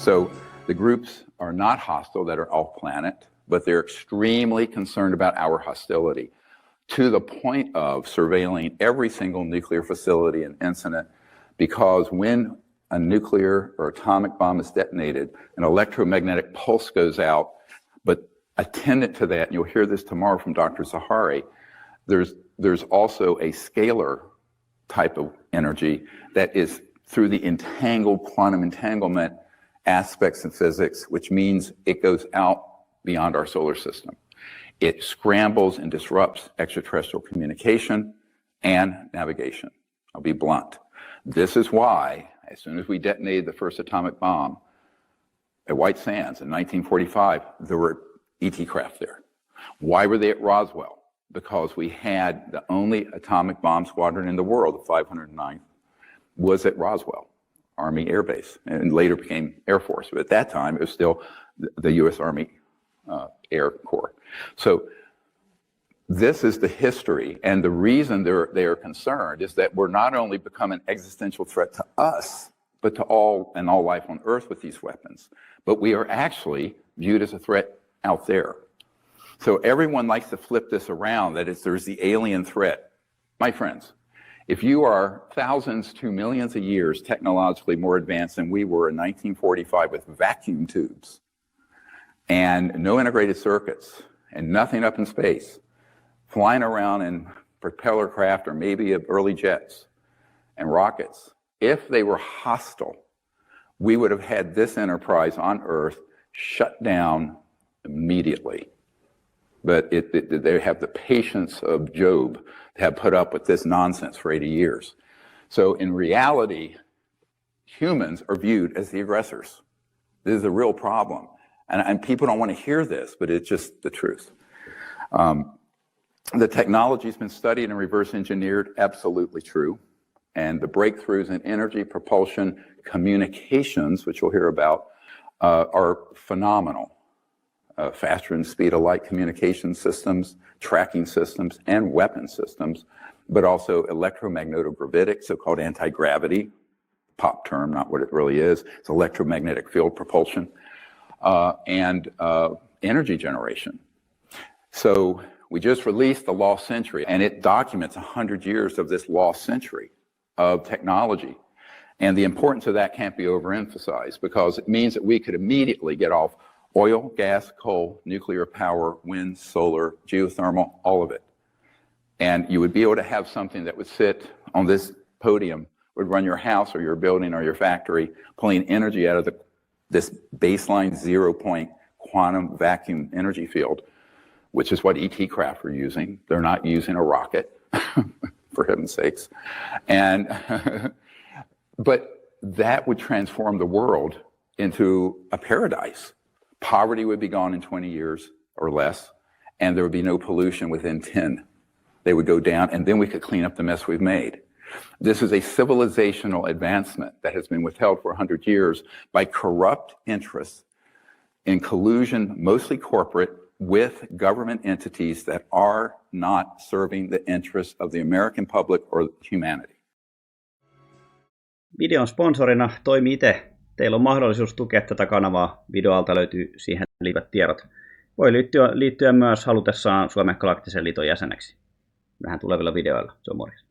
So the groups are not hostile that are off planet, but they're extremely concerned about our hostility, to the point of surveilling every single nuclear facility and incident, because when a nuclear or atomic bomb is detonated, an electromagnetic pulse goes out, but attendant to that, and you'll hear this tomorrow from Dr. Zahari, there's also a scalar type of energy that is through the entangled quantum entanglement aspects in physics, which means it goes out beyond our solar system. It scrambles and disrupts extraterrestrial communication and navigation. I'll be blunt. This is why, as soon as we detonated the first atomic bomb at White Sands in 1945, there were ET craft there. Why were they at Roswell? Because we had the only atomic bomb squadron in the world, the 509th, was at Roswell Army Air Base, and later became Air Force. But at that time, it was still the U.S. Army Air Corps. So this is the history, and the reason they are concerned is that we're not only become an existential threat to us, but to all life on Earth with these weapons, but we are actually viewed as a threat out there. So everyone likes to flip this around, that there's the alien threat. My friends, if you are thousands to millions of years technologically more advanced than we were in 1945 with vacuum tubes and no integrated circuits and nothing up in space, flying around in propeller craft or maybe early jets and rockets, if they were hostile, we would have had this enterprise on Earth shut down immediately. But they have the patience of Job to have put up with this nonsense for 80 years. So in reality, humans are viewed as the aggressors. This is a real problem. And people don't want to hear this, but it's just the truth. The technology's been studied and reverse engineered, absolutely true. And the breakthroughs in energy, propulsion, communications, which you'll hear about, are phenomenal. Faster than speed of light communication systems, tracking systems, and weapon systems, but also electromagnetic-gravitic, so-called anti-gravity, pop term, not what it really is. It's electromagnetic field propulsion, and energy generation. So we just released the Lost Century, and it documents 100 years of this lost century of technology. And the importance of that can't be overemphasized, because it means that we could immediately get off oil, gas, coal, nuclear power, wind, solar, geothermal, all of it. And you would be able to have something that would sit on this podium, would run your house or your building or your factory, pulling energy out of this baseline 0-point quantum vacuum energy field, which is what ET craft are using. They're not using a rocket, for heaven's sakes. And but that would transform the world into a paradise. Poverty would be gone in 20 years or less, and there would be no pollution within 10. They would go down, and then we could clean up the mess we've made. This is a civilizational advancement that has been withheld for 100 years by corrupt interests in collusion, mostly corporate, with government entities that are not serving the interests of the American public or humanity. Videon sponsorina toimii te. Teillä on mahdollisuus tukea tätä kanavaa. Videoalta löytyy siihen liittyvät tiedot. Voi liittyä myös halutessaan Suomen Galaktisen liiton jäseneksi. Nähdään tulevilla videoilla. Se on morjens.